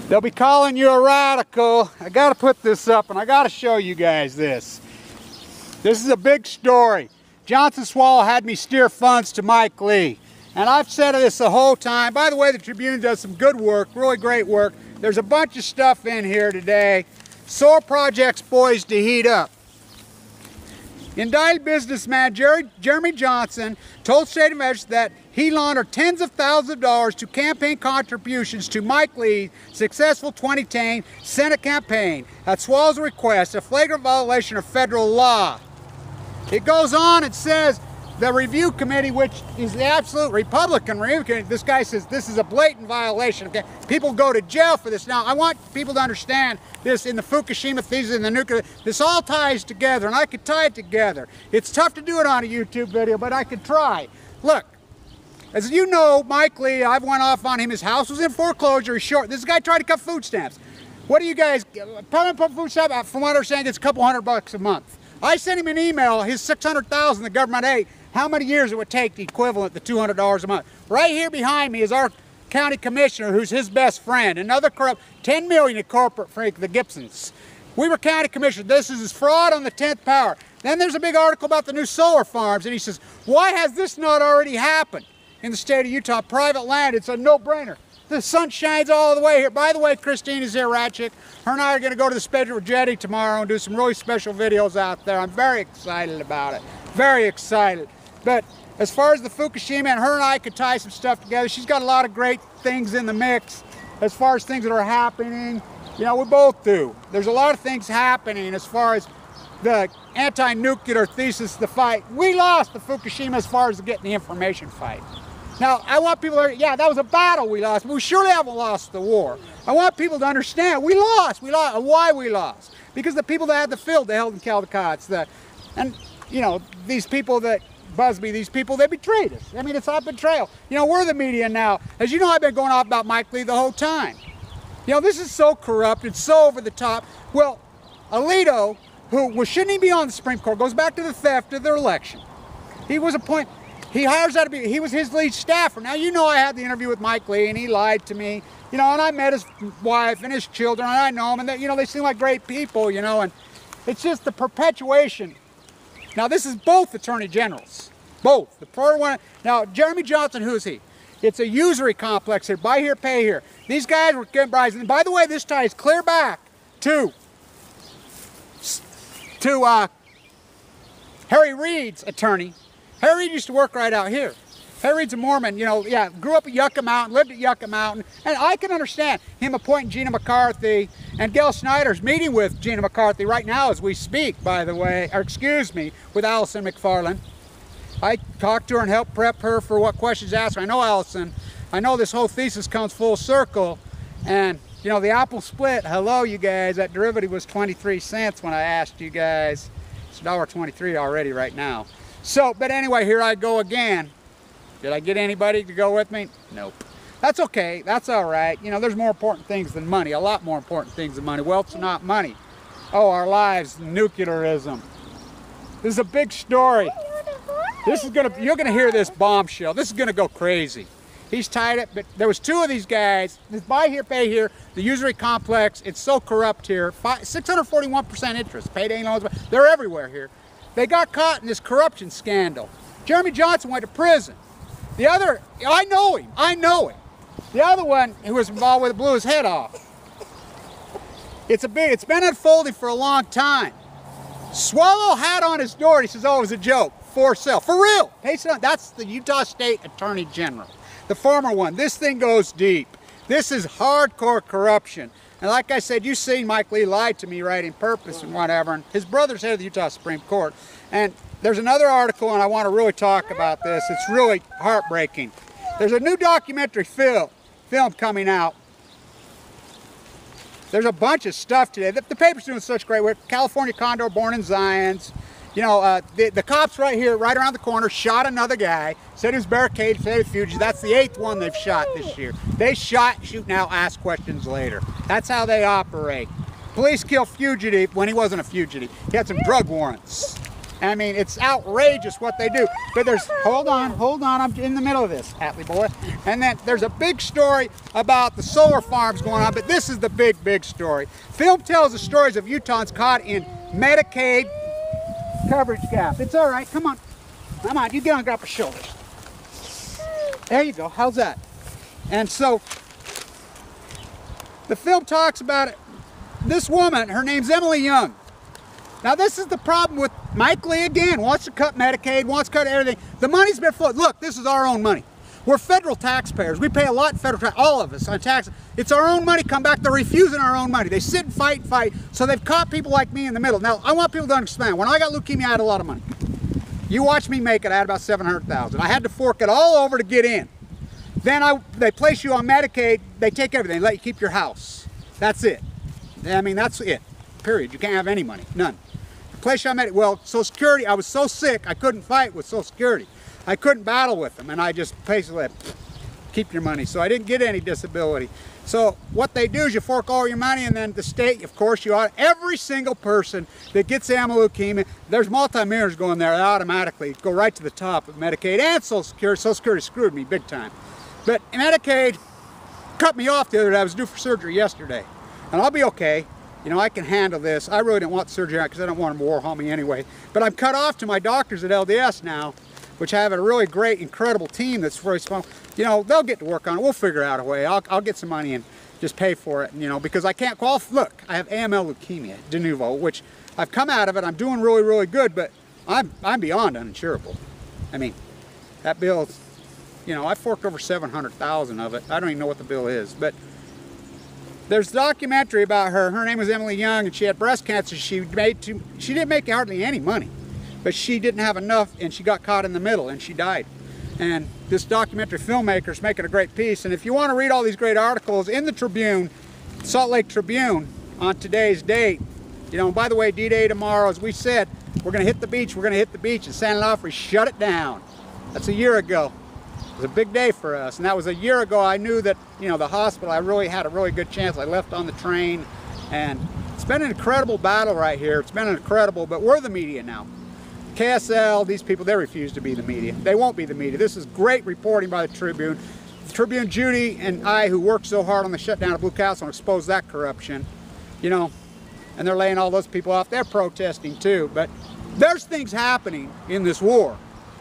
They'll be calling you a radical. I got to put this up and I got to show you guys this. This is a big story. Johnson Swallow had me steer funds to Mike Lee. And I've said this the whole time. By the way, the Tribune does some good work, really great work. There's a bunch of stuff in here today. Solar projects poised to heat up. Indicted businessman Jeremy Johnson told State of Measures that he laundered tens of thousands of dollars to campaign contributions to Mike Lee's successful 2010 Senate campaign at Swallow's request, a flagrant violation of federal law. It goes on and says the review committee, which is the absolute Republican review committee, this guy says this is a blatant violation. Okay? People go to jail for this. Now, I want people to understand this in the Fukushima thesis, in the nuclear, this all ties together, and I could tie it together. It's tough to do it on a YouTube video, but I could try. Look, as you know, Mike Lee, I've went off on him. His house was in foreclosure. He's short. This guy tried to cut food stamps. What do you guys, permanent food stamp, from what I understand, it's a couple $100 a month. I sent him an email, his $600,000 the government ate, how many years it would take the equivalent to $200 a month. Right here behind me is our county commissioner, who's his best friend, another corrupt, $10 million in corporate freak, the Gibsons. We were county commissioners. This is his fraud on the 10th power. Then there's a big article about the new solar farms, and he says, why has this not already happened in the state of Utah? Private land, it's a no-brainer. The sun shines all the way here. By the way, Christine is here, Ratchick. Her and I are going to go to the Spedrick Jetty tomorrow and do some really special videos out there. I'm very excited about it. Very excited. But as far as the Fukushima, and her and I could tie some stuff together. She's got a lot of great things in the mix as far as things that are happening. You know, we both do. There's a lot of things happening as far as the anti-nuclear thesis, the fight. We lost the Fukushima as far as getting the information fight. Now, I want people to, yeah, that was a battle we lost, but we surely haven't lost the war. I want people to understand, we lost. Why we lost? Because the people that had the field, they held in Caldecott's, and, you know, these people that, Busby, these people, they betrayed us. I mean, it's not betrayal. You know, we're the media now. As you know, I've been going off about Mike Lee the whole time. You know, this is so corrupt, it's so over the top. Well, Alito, who shouldn't even be on the Supreme Court, goes back to the theft of their election. He was appointed. He hires out to be, he was his lead staffer. Now, you know I had the interview with Mike Lee, and he lied to me, you know, and I met his wife and his children, and I know them, and they, you know, they seem like great people, you know, and it's just the perpetuation. Now, this is both attorney generals, both. The prior one, now, Jeremy Johnson, who is he? It's a usury complex here, buy here, pay here. These guys were getting bribes, and by the way, this ties clear back to Harry Reid's attorney. Harry Reid used to work right out here. Harry Reid's a Mormon, you know, yeah, grew up at Yucca Mountain, lived at Yucca Mountain, and I can understand him appointing Gina McCarthy, and Gail Snyder's meeting with Gina McCarthy right now as we speak, by the way, or excuse me, with Allison McFarland. I talked to her and helped prep her for what questions asked her. I know Allison, I know this whole thesis comes full circle, and you know, the apple split, hello you guys, that derivative was 23 cents when I asked you guys. It's $1.23 already right now. So, but anyway, here I go again. Did I get anybody to go with me? Nope. That's okay, that's all right. You know, there's more important things than money, a lot more important things than money. Wealth's not money. Oh, our lives, nuclearism. This is a big story. This is gonna, you're gonna hear this bombshell. This is gonna go crazy. He's tied it, but there was two of these guys, this buy here, pay here, the usury complex, it's so corrupt here, 641% interest, payday loans, they're everywhere here. They got caught in this corruption scandal. Jeremy Johnson went to prison. The other, I know him. The other one who was involved with it blew his head off. It's been unfolding for a long time. Swallow had on his door, he says, oh, it was a joke, for sale, for real. That's the Utah State Attorney General, the former one. This thing goes deep. This is hardcore corruption. And like I said, you've seen Mike Lee lied to me, right, in purpose and whatever. And his brother's head of the Utah Supreme Court. And there's another article, and I want to really talk about this. It's really heartbreaking. There's a new documentary film coming out. There's a bunch of stuff today. The paper's doing such great work. California Condor, born in Zions. You know, the cops right here, right around the corner, shot another guy. Said he was barricaded, said he was fugitive. That's the 8th one they've shot this year. They shot, shoot now, ask questions later. That's how they operate. Police kill fugitive when he wasn't a fugitive. He had some drug warrants. I mean, it's outrageous what they do. But there's, hold on, I'm in the middle of this, Atlee boy. And then there's a big story about the solar farms going on, but this is the big story. Film tells the stories of Utahns caught in Medicaid coverage gap. It's all right, come on, you get on Grandpa's shoulders. There you go, how's that? And so, the film talks about it. This woman, her name's Emily Young. Now this is the problem with Mike Lee again, wants to cut Medicaid, wants to cut everything. The money's been flowing. Look, this is our own money. We're federal taxpayers. We pay a lot in federal tax, all of us on taxes. It's our own money come back. They're refusing our own money. They sit and fight. So they've caught people like me in the middle. Now, I want people to understand, when I got leukemia, I had a lot of money. You watch me make it, I had about $700,000. I had to fork it all over to get in. Then they place you on Medicaid, they take everything, they let you keep your house. That's it. I mean, that's it, period. You can't have any money, none. The place you on Medicaid, well, Social Security, I was so sick, I couldn't fight with Social Security. I couldn't battle with them, and I just basically keep your money. So I didn't get any disability. So what they do is you fork all your money, and then the state, of course, you ought, every single person that gets leukemia, there's multi-millionaires going there, they automatically go right to the top of Medicaid and Social Security. Social Security screwed me big time. But Medicaid cut me off the other day. I was due for surgery yesterday. And I'll be okay. You know, I can handle this. I really didn't want surgery because I don't want them to warhol me anyway. But I'm cut off to my doctors at LDS now, which I have a really great, incredible team that's very small. You know, they'll get to work on it. We'll figure out a way. I'll get some money and just pay for it, you know, because I can't qualify. Look, I have AML leukemia, de novo, which I've come out of it. I'm doing really good, but I'm beyond uninsurable. I mean, that bill, you know, I forked over $700,000 of it. I don't even know what the bill is, but there's a documentary about her. Her name was Emily Young, and she had breast cancer. She didn't make hardly any money, but she didn't have enough, and she got caught in the middle, and she died. And this documentary filmmaker is making a great piece. And if you want to read all these great articles in the Tribune, Salt Lake Tribune, on today's date, you know, and by the way, D-Day tomorrow, as we said, we're going to hit the beach. We're going to hit the beach, and San Onofre shut it down. That's a year ago. It was a big day for us, and that was a year ago. I knew that, you know, the hospital, I really had a really good chance. I left on the train, and it's been an incredible battle right here. It's been incredible, but we're the media now. K.S.L, these people, they refuse to be the media. They won't be the media. This is great reporting by the Tribune. The Tribune, Judy and I, who worked so hard on the shutdown of Blue Castle, exposed that corruption, you know, and they're laying all those people off. They're protesting too, but there's things happening in this war.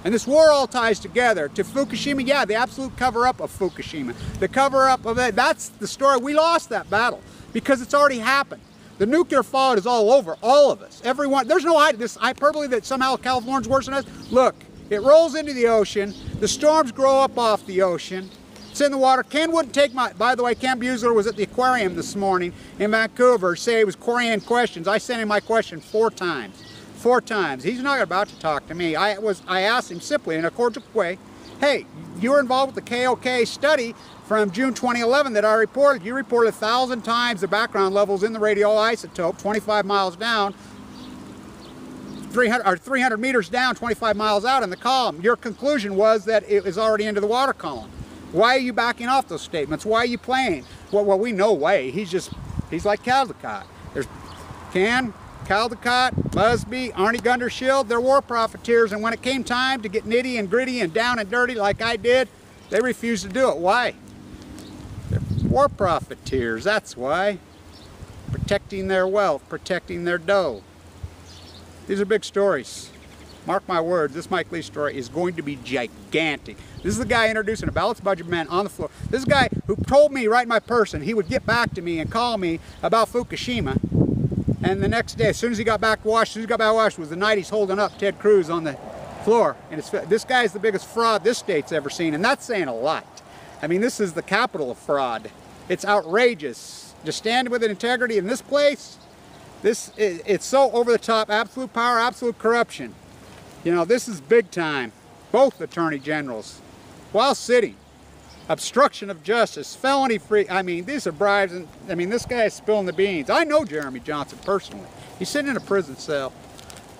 And this war all ties together to Fukushima. Yeah, the absolute cover-up of Fukushima. The cover-up of that, that's the story. We lost that battle because it's already happened. The nuclear fallout is all over, all of us, everyone. There's no this hyperbole that somehow California's worse than us. Look, it rolls into the ocean. The storms grow up off the ocean. It's in the water. Ken wouldn't take my, by the way, Ken Buesler was at the aquarium this morning in Vancouver, say he was querying questions. I sent him my question 4 times. 4 times. He's not about to talk to me. I asked him simply in a cordial way, hey, you were involved with the KOK study from June 2011 that I reported. You reported 1,000 times the background levels in the radioisotope 25 miles down, 300 meters down, 25 miles out in the column. Your conclusion was that it was already into the water column. Why are you backing off those statements? Why are you playing? Well, we know why. He's like Caldecott. There's Ken, Caldecott, Busby, Arnie Gundershield, they're war profiteers, and when it came time to get nitty and gritty and down and dirty like I did, they refused to do it. Why? They're war profiteers, that's why. Protecting their wealth, protecting their dough. These are big stories. Mark my words, this Mike Lee story is going to be gigantic. This is the guy introducing a balanced budget man on the floor. This is the guy who told me right in my person he would get back to me and call me about Fukushima. And the next day, as soon as he got back to Washington, was the night he's holding up Ted Cruz on the floor. And this guy's the biggest fraud this state's ever seen, and that's saying a lot. I mean, this is the capital of fraud. It's outrageous. Just standing with integrity in this place, it's so over the top, absolute power, absolute corruption. You know, this is big time. Both attorney generals, while sitting. Obstruction of justice, felony free, I mean, these are bribes, and I mean, this guy is spilling the beans. I know Jeremy Johnson personally. He's sitting in a prison cell.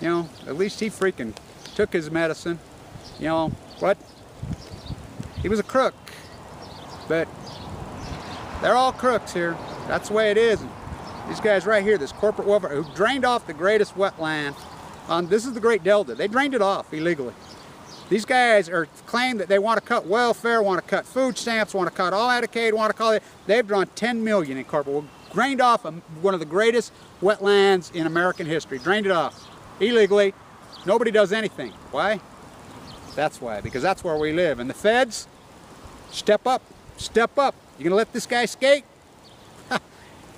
You know, at least he freaking took his medicine. You know, what? He was a crook. But they're all crooks here. That's the way it is. And these guys right here, this corporate welfare, who drained off the greatest wetland This is the Great Delta. They drained it off illegally. These guys are claim that they want to cut welfare, want to cut food stamps, want to cut all Medicaid, want to call it. They've drawn 10 million in corporate. Drained off one of the greatest wetlands in American history. Drained it off illegally. Nobody does anything. Why? That's why, because that's where we live. And the feds, step up, step up. You gonna let this guy skate?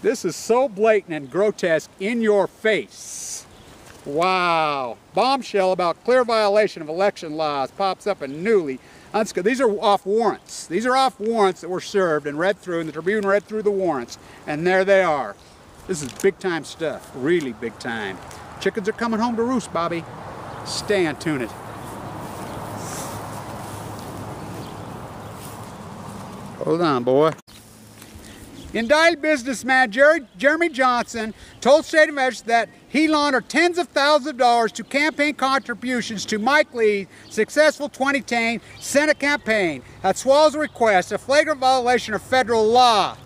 This is so blatant and grotesque, in your face. Wow. Bombshell about clear violation of election laws pops up in newly. These are off warrants. These are off warrants that were served and read through, and the Tribune read through the warrants, and there they are. This is big time stuff, really big time. Chickens are coming home to roost, Bobby. Stay on tune it. Hold on, boy. Indicted businessman Jeremy Johnson told State of Edge that he laundered tens of thousands of dollars to campaign contributions to Mike Lee's successful 2010 Senate campaign. That swallows a request, a flagrant violation of federal law.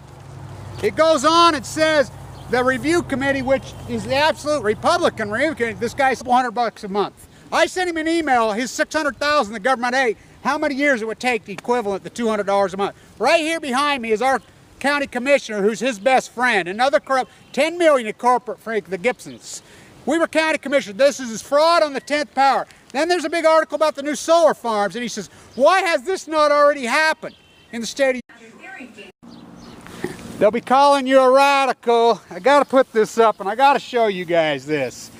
It goes on, it says the review committee, which is the absolute Republican review committee, this guy's $400 a month. I sent him an email, his $600,000 the government ate, how many years it would take the equivalent to $200 a month. Right here behind me is our county commissioner, who's his best friend, another corrupt, 10 million in corporate freak, the Gibsons. We were county commissioners. This is fraud on the 10th power. Then there's a big article about the new solar farms, and he says, why has this not already happened in the state of... They'll be calling you a radical. I gotta put this up, and I gotta show you guys this.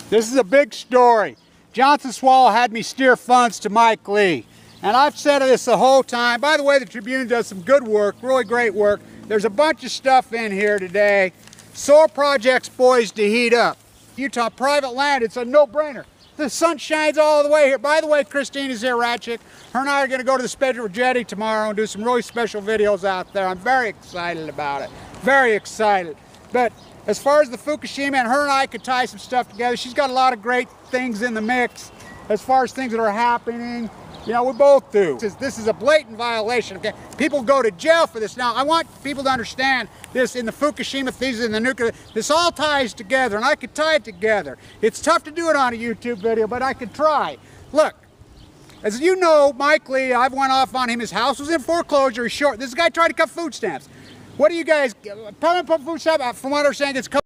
This is a big story. Johnson Swallow had me steer funds to Mike Lee. And I've said this the whole time. By the way, the Tribune does some good work, really great work. There's a bunch of stuff in here today. Solar projects poised to heat up. Utah private land, it's a no-brainer. The sun shines all the way here. By the way, Christine is here, Ratchick. Her and I are going to go to the Spectral Jetty tomorrow and do some really special videos out there. I'm very excited about it. Very excited. But as far as the Fukushima, and her and I could tie some stuff together. She's got a lot of great things in the mix as far as things that are happening. You know, we both do. This is a blatant violation. Okay? People go to jail for this. Now, I want people to understand this in the Fukushima thesis, in the nuclear. This all ties together, and I could tie it together. It's tough to do it on a YouTube video, but I could try. Look, as you know, Mike Lee, I've went off on him. His house was in foreclosure. He's short. This guy tried to cut food stamps. What do you guys, permanent food stamp, from what I'm saying, it's